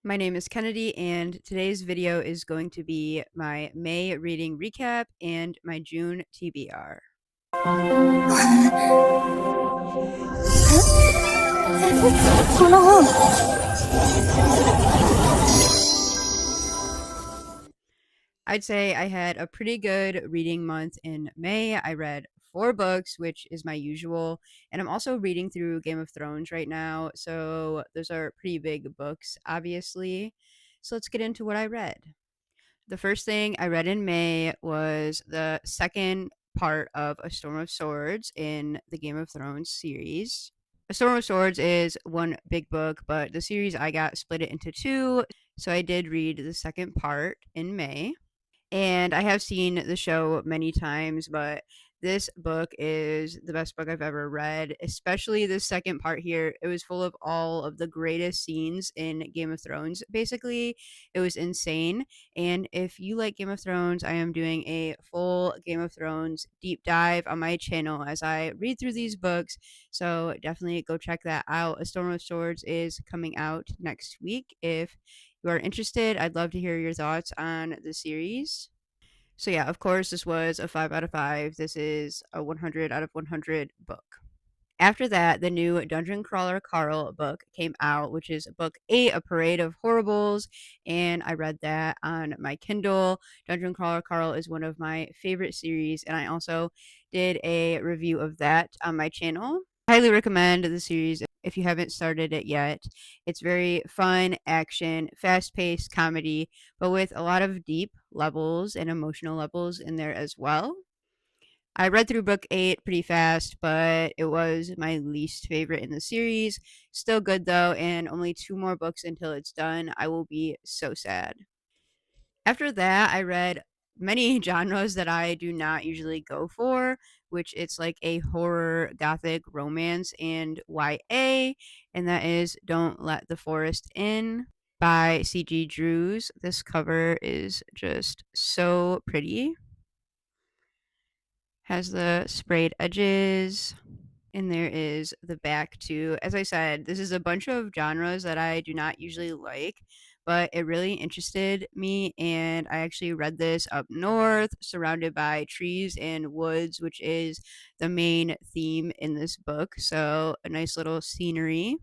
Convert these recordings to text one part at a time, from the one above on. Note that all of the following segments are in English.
My name is Kennedy, and today's video is going to be my May reading recap and my June TBR. I'd say I had a pretty good reading month in May. I read 4 books, which is my usual, and I'm also reading through Game of Thrones right now, so those are pretty big books, obviously. So let's get into what I read. The first thing I read in May was the second part of A Storm of Swords in the Game of Thrones series. A Storm of Swords is one big book, but the series I got split it into 2, so I did read the second part in May. And I have seen the show many times, but this book is the best book I've ever read, especially the second part here. It was full of all of the greatest scenes in Game of Thrones. Basically, it was insane. And if you like Game of Thrones, I am doing a full Game of Thrones deep dive on my channel as I read through these books. So definitely go check that out. A Storm of Swords is coming out next week. If you are interested, I'd love to hear your thoughts on the series. So yeah, of course, this was a 5 out of 5. This is a 100 out of 100 book. After that, the new Dungeon Crawler Carl book came out, which is book 8, A Parade of Horribles, and I read that on my Kindle. Dungeon Crawler Carl is one of my favorite series, and I also did a review of that on my channel. I highly recommend the series if you haven't started it yet. It's very fun, action, fast-paced comedy, but with a lot of deep levels and emotional levels in there as well. I read through book 8 pretty fast, but it was my least favorite in the series. Still good though, and only 2 more books until it's done. I will be so sad. After that, I read many genres that I do not usually go for, which it's like a horror, gothic, romance, and YA, and that is Don't Let the Forest In by C.G. Drews. This cover is just so pretty. Has the sprayed edges, and there is the back too. As I said, this is a bunch of genres that I do not usually like, but it really interested me, and I actually read this up north, surrounded by trees and woods, which is the main theme in this book. So, a nice little scenery.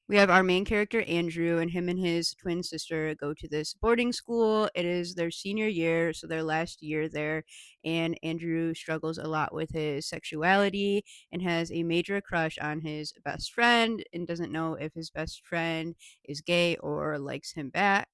We have our main character, Andrew, and him and his twin sister go to this boarding school. It is their senior year, so their last year there. And Andrew struggles a lot with his sexuality and has a major crush on his best friend and doesn't know if his best friend is gay or likes him back.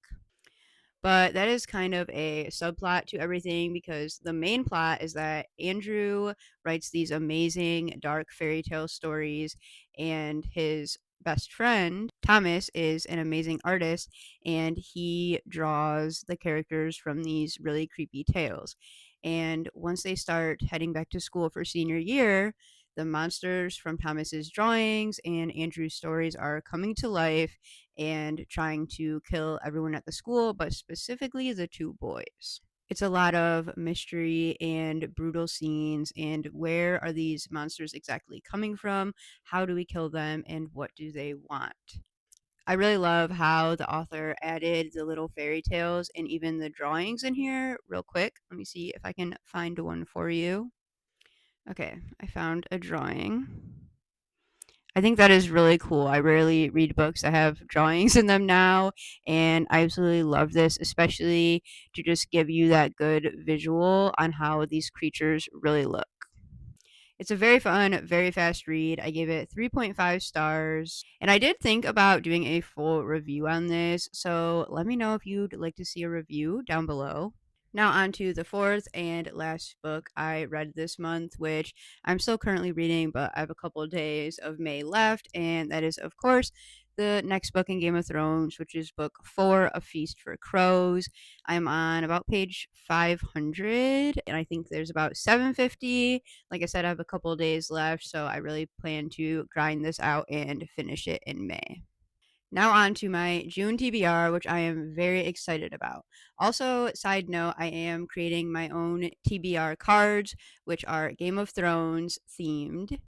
But that is kind of a subplot to everything because the main plot is that Andrew writes these amazing dark fairy tale stories, and his best friend, Thomas, is an amazing artist and he draws the characters from these really creepy tales. And once they start heading back to school for senior year, the monsters from Thomas's drawings and Andrew's stories are coming to life and trying to kill everyone at the school, but specifically the 2 boys. It's a lot of mystery and brutal scenes, and where are these monsters exactly coming from? How do we kill them, and what do they want? I really love how the author added the little fairy tales and even the drawings in here. Real quick, let me see if I can find one for you. Okay, I found a drawing. I think that is really cool. I rarely read books that have drawings in them now, and I absolutely love this, especially to just give you that good visual on how these creatures really look. It's a very fun, very fast read. I gave it 3.5 stars, and I did think about doing a full review on this, so let me know if you'd like to see a review down below. Now, on to the fourth and last book I read this month, which I'm still currently reading, but I have a couple of days of May left, and that is, of course, the next book in Game of Thrones, which is book 4, A Feast for Crows. I'm on about page 500, and I think there's about 750. Like I said, I have a couple of days left, so I really plan to grind this out and finish it in May. Now on to my June TBR, which I am very excited about. Also, side note, I am creating my own TBR cards, which are Game of Thrones themed.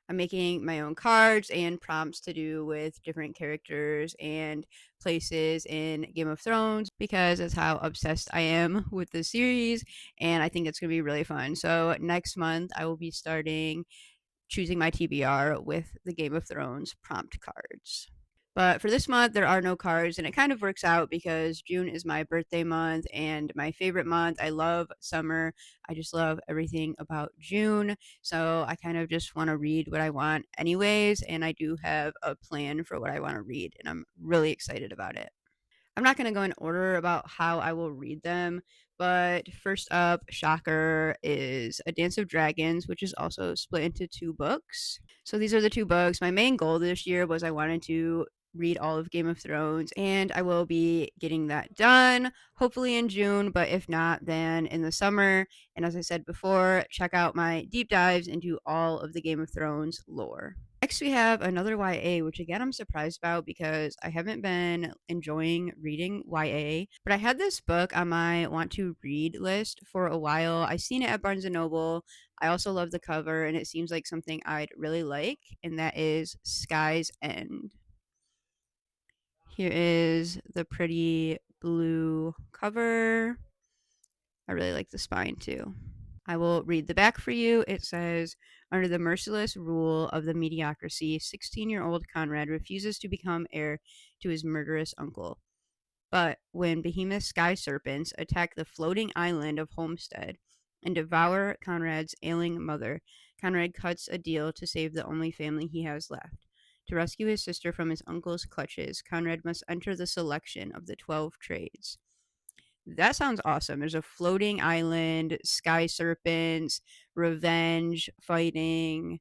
I'm making my own cards and prompts to do with different characters and places in Game of Thrones because that's how obsessed I am with the series, and I think it's going to be really fun. So, next month, I will be starting choosing my TBR with the Game of Thrones prompt cards. But for this month, there are no cards, and it kind of works out because June is my birthday month and my favorite month. I love summer. I just love everything about June. So I kind of just want to read what I want, anyways. And I do have a plan for what I want to read, and I'm really excited about it. I'm not going to go in order about how I will read them, but first up, shocker, is A Dance of Dragons, which is also split into two books. So these are the two books. My main goal this year was I wanted to read all of Game of Thrones, and I will be getting that done hopefully in June, but if not, then in the summer. And as I said before, check out my deep dives into all of the Game of Thrones lore. Next, we have another YA, which again I'm surprised about because I haven't been enjoying reading YA. But I had this book on my want to read list for a while. I seen it at Barnes and Noble. I also love the cover, and it seems like something I'd really like, and that is Sky's End. Here is the pretty blue cover. I really like the spine too. I will read the back for you. It says, under the merciless rule of the mediocrity, 16-year-old Conrad refuses to become heir to his murderous uncle. But when behemoth sky serpents attack the floating island of Homestead and devour Conrad's ailing mother, Conrad cuts a deal to save the only family he has left. To rescue his sister from his uncle's clutches, Conrad must enter the selection of the 12 trades. That sounds awesome. There's a floating island, sky serpents, revenge, fighting,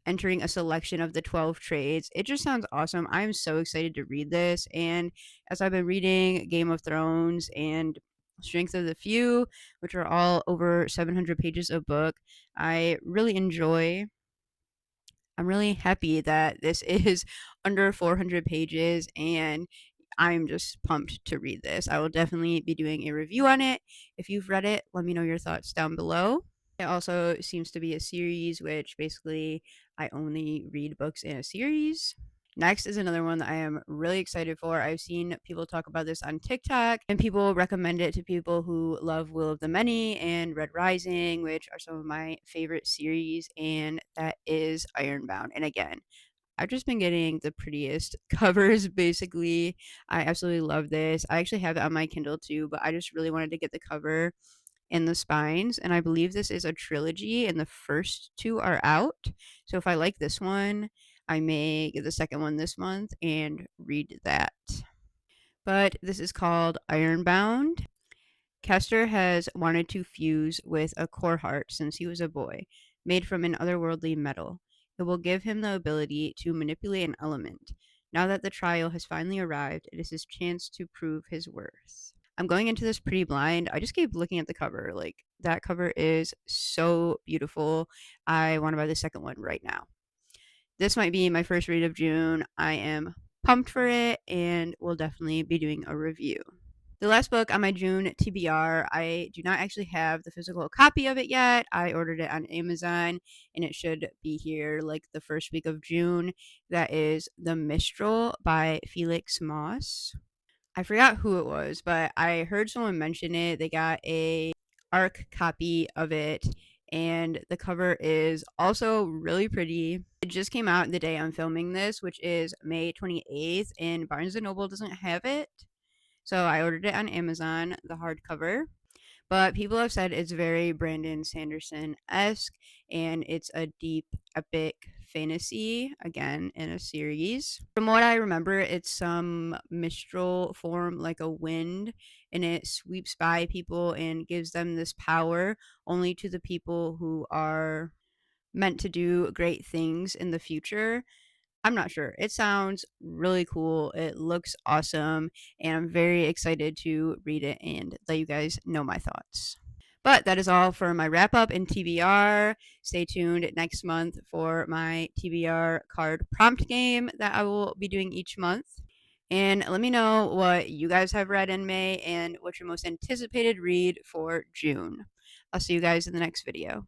entering a selection of the 12 trades. It just sounds awesome. I'm so excited to read this. And as I've been reading Game of Thrones and Strength of the Few, which are all over 700 pages of book, I really enjoy. I'm really happy that this is under 400 pages and I'm just pumped to read this. I will definitely be doing a review on it. If you've read it, let me know your thoughts down below. It also seems to be a series, which basically I only read books in a series. Next is another one that I am really excited for. I've seen people talk about this on TikTok, and people recommend it to people who love Will of the Many and Red Rising, which are some of my favorite series, and that is Ironbound. And again, I've just been getting the prettiest covers, basically. I absolutely love this. I actually have it on my Kindle too, but I just really wanted to get the cover and the spines. And I believe this is a trilogy, and the first two are out. So if I like this one, I may get the second one this month and read that. But this is called Ironbound. Kester has wanted to fuse with a core heart since he was a boy, made from an otherworldly metal. It will give him the ability to manipulate an element. Now that the trial has finally arrived, it is his chance to prove his worth. I'm going into this pretty blind. I just keep looking at the cover. Like, that cover is so beautiful. I want to buy the second one right now. This might be my first read of June. I am pumped for it and will definitely be doing a review. The last book on my June TBR, I do not actually have the physical copy of it yet. I ordered it on Amazon and it should be here like the first week of June. That is The Mistral by Felix Moss. I forgot who it was, but I heard someone mention it. They got a ARC copy of it, and the cover is also really pretty. It just came out the day I'm filming this, which is May 28th, and Barnes & Noble doesn't have it. So I ordered it on Amazon, the hardcover. But people have said it's very Brandon Sanderson-esque, and it's a deep, epic fantasy, again, in a series. From what I remember, it's some mistral form like a wind, and it sweeps by people and gives them this power only to the people who are meant to do great things in the future. I'm not sure. It sounds really cool. It looks awesome, and I'm very excited to read it and let you guys know my thoughts. But that is all for my wrap up in TBR. Stay tuned next month for my TBR card prompt game that I will be doing each month. And let me know what you guys have read in May and what's your most anticipated read for June. I'll see you guys in the next video.